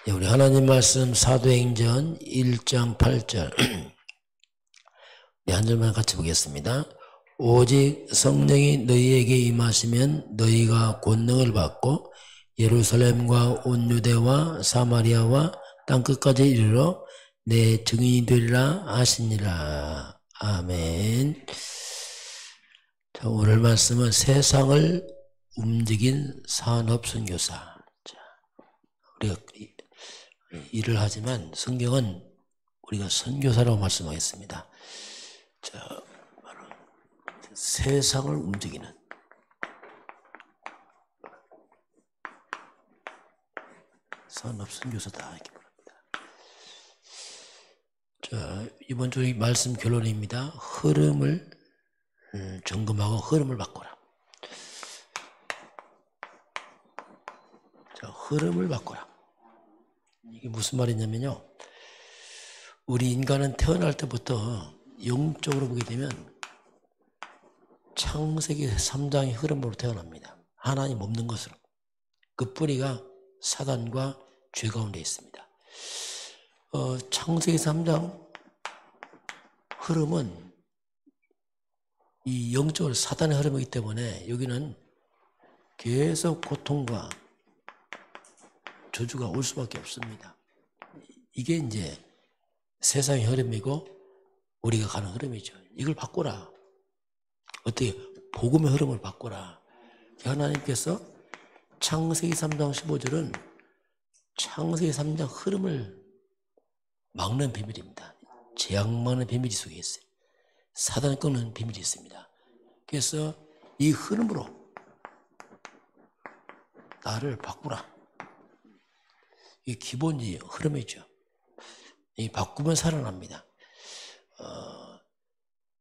우리 하나님 말씀 사도행전 1장 8절 한 절만 같이 보겠습니다. 오직 성령이 너희에게 임하시면 너희가 권능을 받고 예루살렘과 온 유대와 사마리아와 땅끝까지 이르러 내 증인이 되리라 하시니라. 아멘. 자, 오늘 말씀은 세상을 움직인 산업선교사. 자, 우리가 일을 하지만 성경은 우리가 선교사라고 말씀하겠습니다. 자, 바로 세상을 움직이는 산업선교사다 이렇게 말합니다. 자, 이번 주 말씀 결론입니다. 흐름을 점검하고 흐름을 바꿔라. 자, 흐름을 바꿔라. 이게 무슨 말이냐면요. 우리 인간은 태어날 때부터 영적으로 보게 되면 창세기 3장의 흐름으로 태어납니다. 하나님 없는 것으로. 그 뿌리가 사단과 죄 가운데 있습니다. 창세기 3장 흐름은 이 영적으로 사단의 흐름이기 때문에 여기는 계속 고통과 저주가 올 수밖에 없습니다. 이게 이제 세상의 흐름이고 우리가 가는 흐름이죠. 이걸 바꾸라. 어떻게? 복음의 흐름을 바꾸라. 하나님께서 창세기 3장 15절은 창세기 3장 흐름을 막는 비밀입니다. 재앙 막는 비밀이 속에 있어요. 사단을 끊는 비밀이 있습니다. 그래서 이 흐름으로 나를 바꾸라. 이게 기본이 흐름이죠. 이 바꾸면 살아납니다.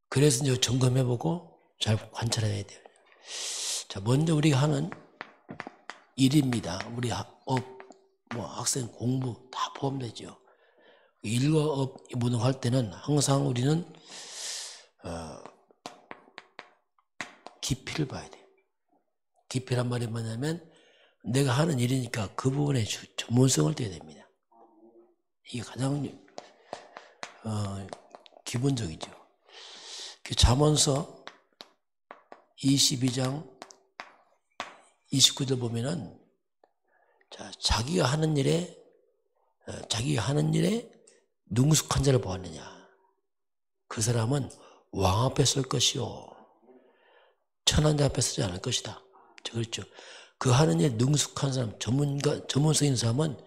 그래서 이제 점검해보고 잘 관찰해야 돼요. 자, 먼저 우리가 하는 일입니다. 우리 학생 공부 다 포함되죠. 일과 업 모든 거 할 때는 항상 우리는 깊이를 봐야 돼요. 깊이란 말이 뭐냐면 내가 하는 일이니까 그 부분에 전문성을 떼야 됩니다. 이게 가장 기본적이죠. 잠언서 22장 29절 보면은 자기가 하는 일에 능숙한 자를 보았느냐. 그 사람은 왕 앞에 설 것이요 천한 자 앞에 서지 않을 것이다. 그렇죠. 그 하는 일에 능숙한 사람, 전문성 있는 사람은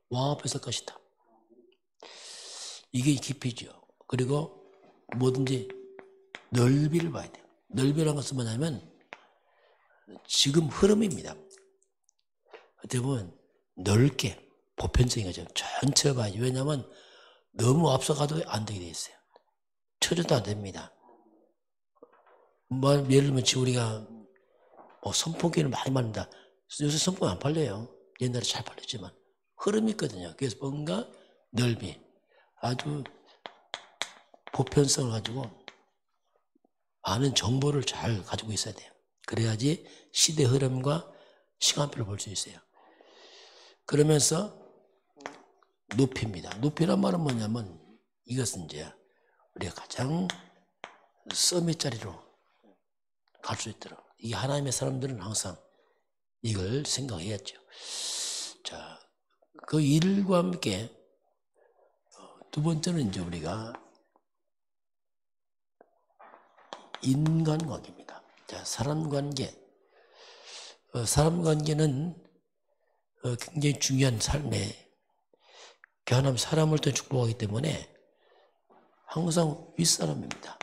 왕 앞에 설 것이다. 이게 깊이죠. 그리고 뭐든지 넓이를 봐야 돼요. 넓이라는 것은 뭐냐면 지금 흐름입니다. 어떻게 보면 넓게 보편적인 거죠. 전체를 봐야지. 왜냐하면 너무 앞서가도 안 되게 돼 있어요. 쳐줘도 안 됩니다. 예를 들면 지금 우리가 선풍기를 많이 만든다. 요새 선풍기 안 팔려요. 옛날에 잘 팔렸지만 흐름이 있거든요. 그래서 뭔가 넓이, 아주 보편성을 가지고 많은 정보를 잘 가지고 있어야 돼요. 그래야지 시대 흐름과 시간표를 볼 수 있어요. 그러면서 높이입니다. 높이란 말은 뭐냐면 이것은 이제 우리가 가장 서밋 자리로 갈 수 있도록, 이 하나님의 사람들은 항상 이걸 생각해야죠. 자, 그 일과 함께 두 번째는 이제 우리가 인간관계입니다. 자, 사람관계. 사람관계는 굉장히 중요한 삶에 하나님 사람을 또 축복하기 때문에 항상 윗사람입니다.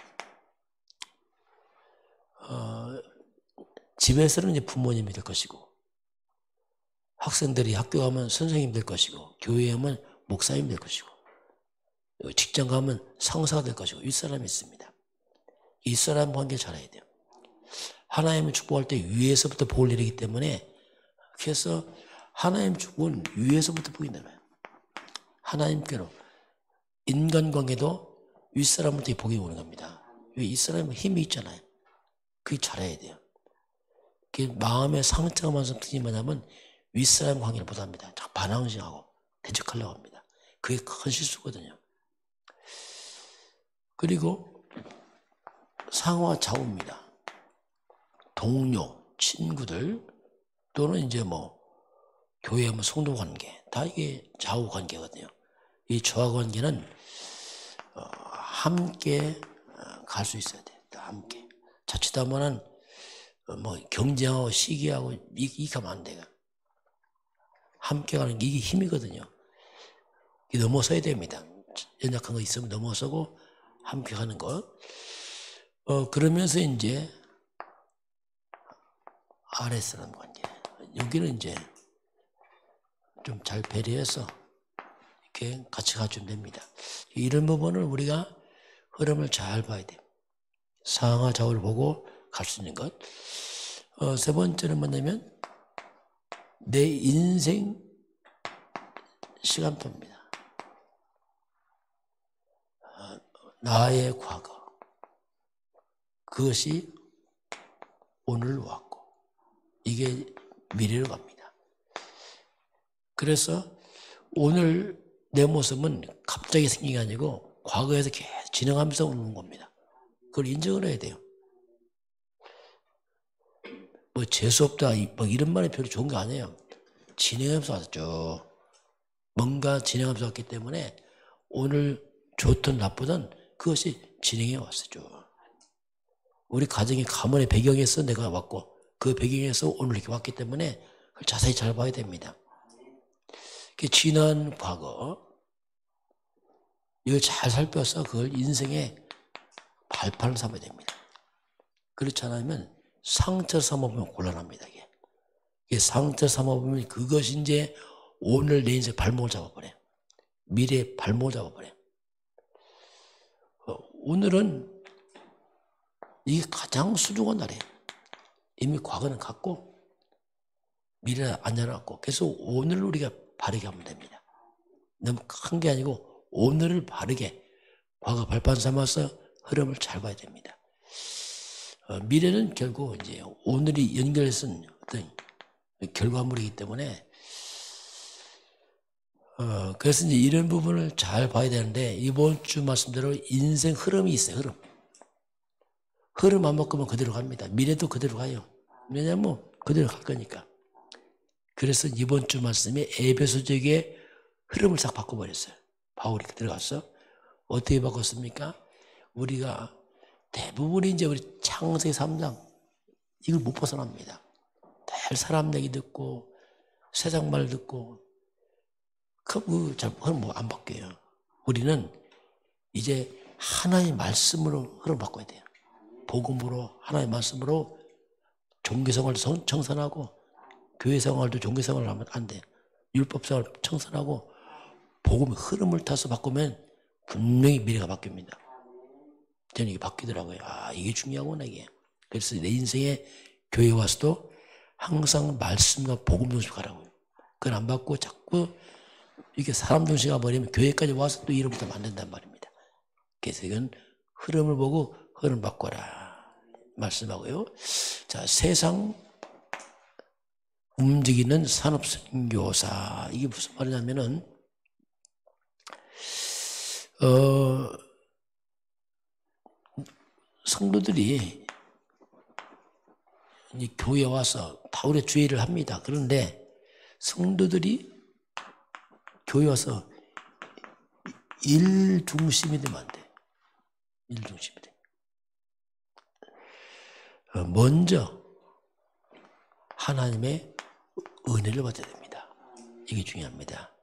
집에서는 이제 부모님이 될 것이고, 학생들이 학교 가면 선생님 될 것이고, 교회 가면 목사님 될 것이고, 직장 가면 상사가 될 것이고, 윗사람이 있습니다. 이 사람 관계 잘해야 돼요. 하나님을 축복할 때 위에서부터 복을 내리기 때문에, 그래서 하나님 축복은 위에서부터 복이 내려요. 하나님께로. 인간관계도 윗사람부터 복이 오는 겁니다. 왜? 이 사람은 힘이 있잖아요. 그게 잘해야 돼요. 마음의 상처가 많은 특징이 뭐냐면 윗사람 관계를 못합니다. 반항심하고 대적하려고 합니다. 그게 큰 실수거든요. 그리고 상하 좌우입니다. 동료, 친구들 또는 이제 뭐 교회 뭐 성도 관계 다 이게 좌우 관계거든요. 이 좌우 관계는 함께 갈 수 있어야 돼. 함께. 자칫하면은 뭐 경쟁하고 시기하고 이게 가면 안 돼요. 함께 가는 게 이게 힘이거든요. 이게 넘어서야 됩니다. 연약한 거 있으면 넘어서고 함께 가는 거. 그러면서 이제 아랫사람 관계. 여기는 이제 좀 잘 배려해서 이렇게 같이 가주면 됩니다. 이런 부분을 우리가 흐름을 잘 봐야 돼요. 상하 좌우를 보고 갈 수 있는 것. 세 번째는 뭐냐면 내 인생 시간표입니다. 나의 과거. 그것이 오늘 왔고 이게 미래로 갑니다. 그래서 오늘 내 모습은 갑자기 생긴 게 아니고 과거에서 계속 진행하면서 오는 겁니다. 그걸 인정을 해야 돼요. 뭐 재수없다 뭐 이런 말이 별로 좋은 게 아니에요. 진행하면서 왔죠. 뭔가 진행하면서 왔기 때문에 오늘 좋든 나쁘든 그것이 진행해 왔었죠. 우리 가정의 가문의 배경에서 내가 왔고 그 배경에서 오늘 이렇게 왔기 때문에 그걸 자세히 잘 봐야 됩니다. 지난 과거 이걸 잘 살펴서 그걸 인생의 발판을 삼아야 됩니다. 그렇지 않으면 상처 삼아보면 곤란합니다. 이게 상처 삼아보면 그것이 이제 오늘 내 인생 발목을 잡아버려요. 미래의 발목을 잡아버려요. 오늘은 이게 가장 소중한 날이에요. 이미 과거는 갔고 미래는 안 열어놨고 그래서 오늘을 우리가 바르게 하면 됩니다. 너무 큰 게 아니고 오늘을 바르게 과거 발판 삼아서 흐름을 잘 봐야 됩니다. 미래는 결국 이제 오늘이 연결해서 어떤 결과물이기 때문에 그래서 이제 이런 부분을 잘 봐야 되는데 이번 주 말씀대로 인생 흐름이 있어요. 흐름 안 바꾸면 그대로 갑니다. 미래도 그대로 가요. 왜냐면 그대로 갈 거니까. 그래서 이번 주 말씀이 에베소적의 흐름을 싹 바꿔버렸어요. 바울이 그대로 가서 어떻게 바꿨습니까? 우리가 대부분이 이제 우리 창세기 3장 이걸 못 벗어납니다. 늘 사람 얘기 듣고 세상 말 듣고 그건 뭐 안 바뀌어요. 우리는 이제 하나의 말씀으로 흐름 바꿔야 돼요. 복음으로 하나의 말씀으로 종교생활도 청산하고 교회생활도 종교생활을 하면 안 돼. 율법생활 청산하고 복음의 흐름을 타서 바꾸면 분명히 미래가 바뀝니다. 저는 이게 바뀌더라고요. 이게 중요하구나 이게. 그래서 내 인생에 교회 와서도 항상 말씀과 복음 중심 가라고요. 그걸 안 받고 자꾸 이렇게 사람 중심 가버리면 교회까지 와서 또 이름부터 만든단 말입니다. 그래서 이건 흐름을 보고 흐름 바꿔라 말씀하고요. 자, 세상 움직이는 산업선교사 이게 무슨 말이냐면은 성도들이 교회에 와서 바울의 주의를 합니다. 그런데 성도들이 교회 와서 일 중심이 되면 안 돼. 일 중심이 돼. 먼저 하나님의 은혜를 받아야 됩니다. 이게 중요합니다.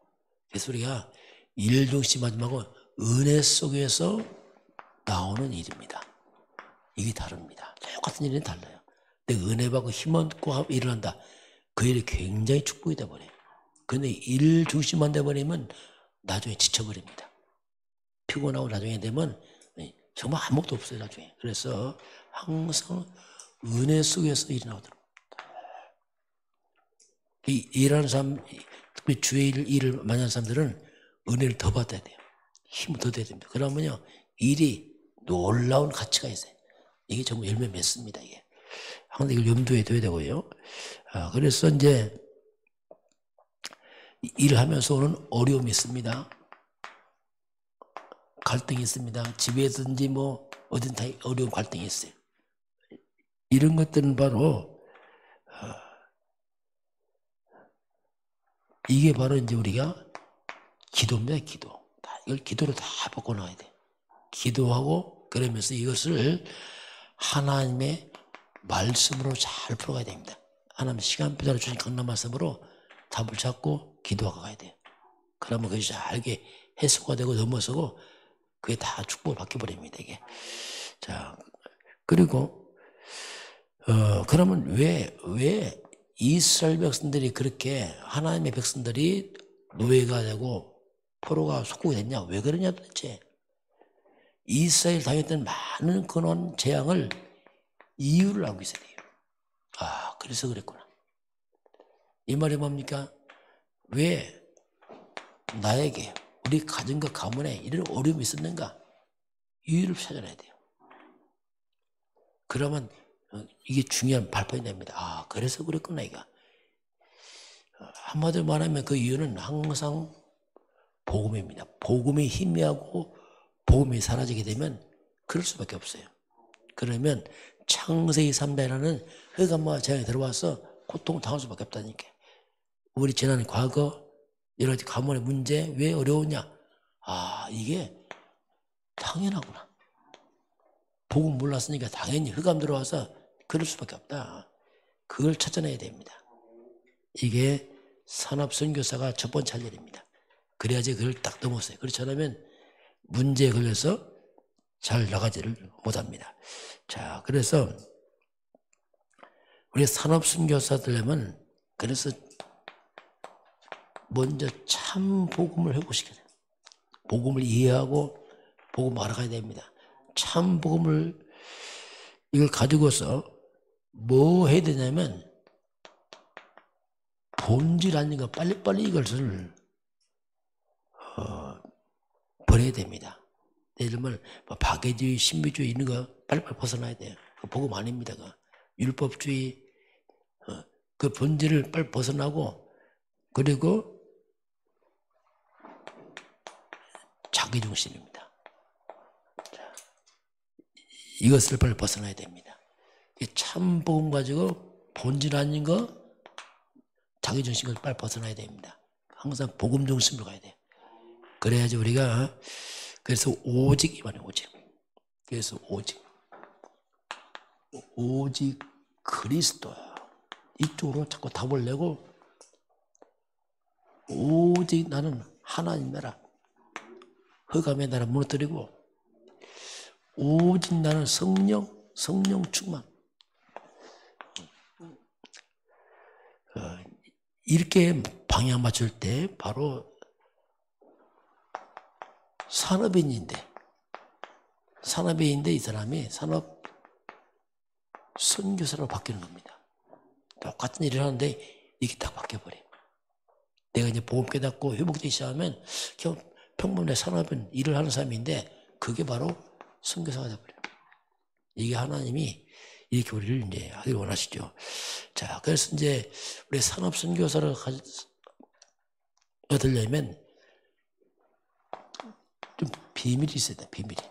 그래서 우리가 일 중심하지 말고 은혜 속에서 나오는 일입니다. 이게 다릅니다. 똑같은 일은 달라요. 근데 은혜 받고 힘 얻고 일을 한다. 그 일이 굉장히 축복이 돼버려요. 그런데 일 중심만 돼버리면 나중에 지쳐버립니다. 피곤하고 나중에 되면 정말 아무것도 없어요. 나중에. 그래서 항상 은혜 속에서 일이 나오도록. 일하는 사람, 특히 주의 일을 많이 하는 사람들은 은혜를 더 받아야 돼요. 힘을 더 줘야 됩니다. 그러면요, 일이 놀라운 가치가 있어요. 이게 정말 열매 맺습니다, 이게. 항상 이걸 염두에 둬야 되고요. 그래서 이제, 일을 하면서 오는 어려움이 있습니다. 갈등이 있습니다. 집에든지 뭐 어딘 다 어려운 갈등이 있어요. 이런 것들은 바로 이게 바로 이제 우리가 기도입니다. 기도. 이걸 기도로 다 바꿔놔야 돼. 기도하고 그러면서 이것을 하나님의 말씀으로 잘 풀어가야 됩니다. 하나님 시간표대로 주신 강남 말씀으로 답을 찾고 기도하고 가야 돼요. 그러면 그것이 잘게 해소가 되고 넘어서고 그게 다 축복을 바뀌어버립니다. 이게. 자, 그리고 그러면 왜 이스라엘 백성들이 그렇게 하나님의 백성들이 노예가 되고 포로가 속국이 됐냐? 왜 그러냐 도대체. 이스라엘 당했던 많은 그런 재앙을 이유를 알고 있어야 돼요. 아, 그래서 그랬구나. 이 말이 뭡니까? 왜 나에게 우리 가정과 가문에 이런 어려움이 있었는가? 이유를 찾아내야 돼요. 그러면 이게 중요한 발판이 됩니다. 아, 그래서 그랬구나 이거. 한마디로 말하면 그 이유는 항상 복음입니다. 복음이 희미하고 복음이 사라지게 되면 그럴 수밖에 없어요. 그러면 창세기 3대라는 흑암과 재앙이 들어와서 고통을 당할 수밖에 없다니까. 우리 지난 과거 여러 가지 가문의 문제 왜 어려우냐? 아, 이게 당연하구나. 복음 몰랐으니까 당연히 흑암 들어와서 그럴 수밖에 없다. 그걸 찾아내야 됩니다. 이게 산업선교사가 첫 번째 할 일입니다. 그래야지 그걸 딱 넘었어요. 그렇지 않으면 문제에 걸려서 잘 나가지를 못합니다. 자, 그래서 우리 산업선교사들려면 그래서 먼저 참 복음을 회복시켜야 돼요. 복음을 이해하고 복음 알아가야 됩니다. 참 복음을 이걸 가지고서 뭐 해야 되냐면 본질 아닌 거 빨리빨리 이것을 버려야 됩니다. 예를 들면 박애주의, 신비주의 이런 거 빨리빨리 벗어나야 돼요. 그 복음 아닙니다. 그 율법주의 그 본질을 빨리 벗어나고 그리고 자기중심입니다. 이것을 빨리 벗어나야 됩니다. 참 복음 가지고 본질 아닌 거 자기중심을 빨리 벗어나야 됩니다. 항상 복음 중심으로 가야 돼요. 그래야지 우리가 그래서 오직 이 말이에요. 오직. 그래서 오직 그리스도야. 이쪽으로 자꾸 답을 내고 오직 나는 하나님 나라 흑암의 나라 무너뜨리고 오직 나는 성령 충만 이렇게 방향 맞출 때 바로 산업인인데 이 사람이 산업 선교사로 바뀌는 겁니다. 똑같은 일을 하는데 이게 딱 바뀌어버려요. 내가 이제 복음 깨닫고 회복되기 시작하면 평범한 산업인 일을 하는 사람인데 그게 바로 선교사가 되어버려요. 이게 하나님이 이렇게 우리를 이제 하길 원하시죠. 자, 그래서 이제 우리 산업 선교사를 얻으려면 좀 비밀이 있어야 돼, 비밀이.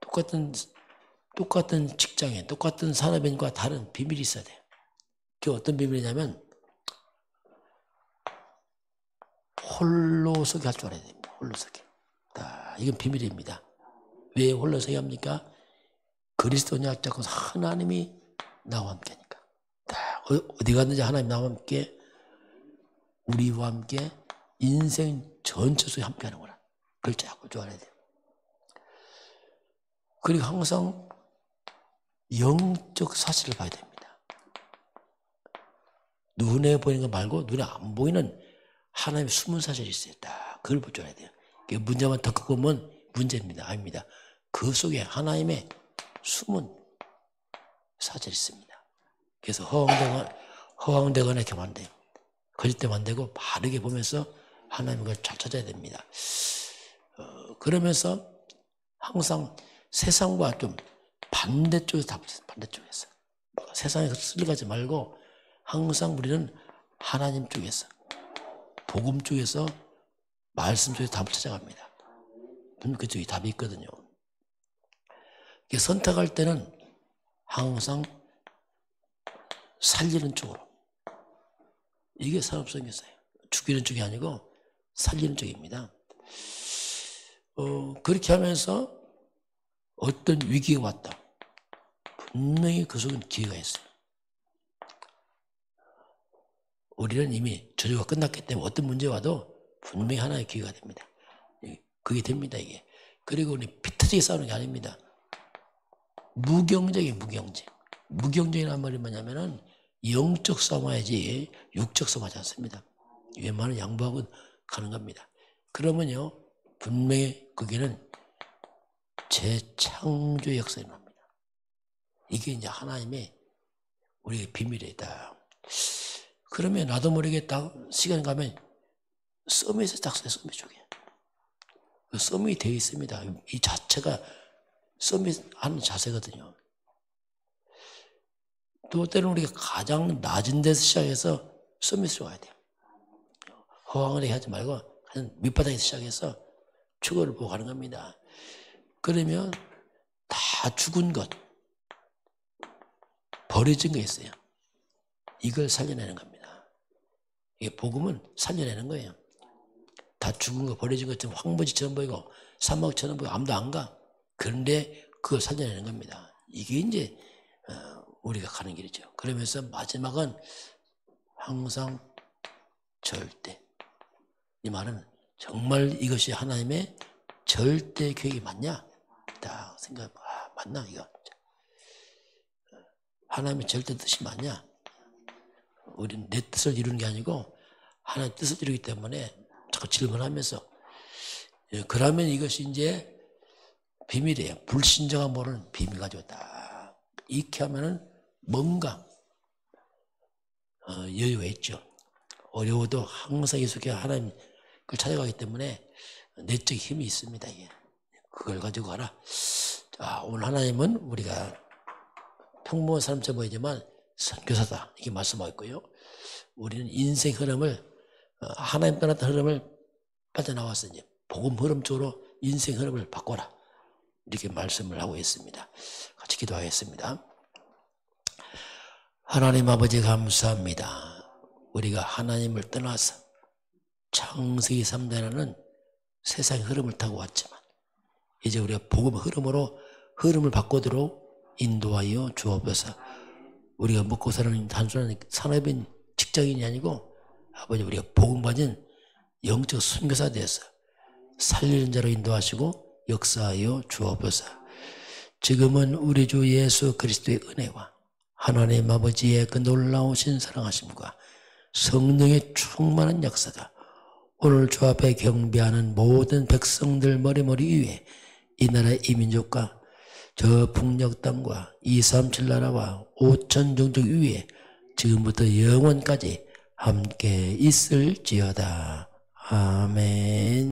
똑같은 직장에, 똑같은 산업인과 다른 비밀이 있어야 돼요. 그게 어떤 비밀이냐면, 홀로서기 할 줄 알아야 됩니다. 홀로서기. 이건 비밀입니다. 왜 홀로서기 합니까? 그리스도니 앞잡고 하나님이 나와 함께 하니까. 어디 갔는지 하나님 나와 함께, 우리와 함께 인생 전체 속에 함께 하는구나. 그걸 자꾸 줄 알아야 돼요. 그리고 항상 영적 사실을 봐야 됩니다. 눈에 보이는 거 말고 눈에 안 보이는 하나님의 숨은 사실이 있어요. 그걸 볼 줄 알아야 돼요. 문제만 더 크고 보면 문제입니다. 아닙니다. 그 속에 하나님의 숨은 사실이 있습니다. 그래서 허황되거나 이렇게 안 돼요. 거짓되면 안 되고 바르게 보면서 하나님을 그걸 잘 찾아야 됩니다. 그러면서 항상 세상과 좀 반대쪽에서 답을 반대쪽에서 세상에서 쓸려가지 말고 항상 우리는 하나님 쪽에서, 복음 쪽에서, 말씀 쪽에서 답을 찾아갑니다. 그쪽에 답이 있거든요. 선택할 때는 항상 살리는 쪽으로. 이게 산업성교사예요. 죽이는 쪽이 아니고 살리는 쪽입니다. 그렇게 하면서 어떤 위기가 왔다. 분명히 그 속은 기회가 있어요. 우리는 이미 저주가 끝났기 때문에 어떤 문제가 와도 분명히 하나의 기회가 됩니다. 그게 됩니다, 이게. 그리고 우리 피 터지게 싸우는 게 아닙니다. 무경쟁이에요, 무경쟁. 무경쟁이란 말이 뭐냐면은 영적 싸움해야지 육적 싸움하지 않습니다. 웬만한 양보하고 가는 겁니다. 그러면요, 분명히 거기는 재창조의 역사가 일어납니다. 이게 이제 하나님의 우리의 비밀이다. 그러면 나도 모르게 딱 시간 가면 썸에서 작성해, 썸 쪽에. 그 썸이 되어 있습니다. 이 자체가 썸이 하는 자세거든요. 또 때로는 우리가 가장 낮은 데서 시작해서 썸밋으로 가야 돼요. 허황을 하지 말고 그냥 밑바닥에서 시작해서 축어를 보고 가는 겁니다. 그러면 다 죽은 것, 버려진 거 있어요. 이걸 살려내는 겁니다. 이게 복음은 살려내는 거예요. 다 죽은 거, 버려진 것처럼 황무지처럼 보이고 사막처럼 보이고 아무도 안 가. 그런데 그걸 살려내는 겁니다. 이게 이제 우리가 가는 길이죠. 그러면서 마지막은 항상 절대. 이 말은 정말 이것이 하나님의 절대 계획이 맞냐? 딱 생각, 맞나 이거? 하나님의 절대 뜻이 맞냐? 우리는 내 뜻을 이루는 게 아니고 하나님의 뜻을 이루기 때문에 자꾸 질문하면서, 그러면 이것이 이제 비밀이에요. 불신자가 모르는 비밀 가지고 딱 이렇게 하면은 뭔가 여유가 있죠. 어려워도 항상 계속해 하나님 그걸 찾아가기 때문에 내적 힘이 있습니다. 이게. 그걸 가지고 가라. 자, 오늘 하나님은 우리가 평범한 사람처럼 보이지만 선교사다 이렇게 말씀하고 있고요. 우리는 인생 흐름을 하나님 떠났던 흐름을 빠져나와서 이제 복음 흐름 쪽으로 인생 흐름을 바꿔라 이렇게 말씀을 하고 있습니다. 같이 기도하겠습니다. 하나님 아버지 감사합니다. 우리가 하나님을 떠나서 창세기 3대라는 세상의 흐름을 타고 왔지만 이제 우리가 복음 흐름으로 흐름을 바꾸도록 인도하여 주옵소서. 우리가 먹고 사는 단순한 산업인 직장인이 아니고 아버지 우리가 복음 가진 영적 선교사 되어서 살리는 자로 인도하시고 역사하여 주옵소서. 지금은 우리 주 예수 그리스도의 은혜와 하나님 아버지의 그 놀라우신 사랑하심과 성령의 충만한 역사가 오늘 주 앞에 경배하는 모든 백성들 머리머리 위에 이 나라의 이민족과 저 북녘 땅과 237 나라와 5천 종족 위에 지금부터 영원까지 함께 있을지어다. 아멘.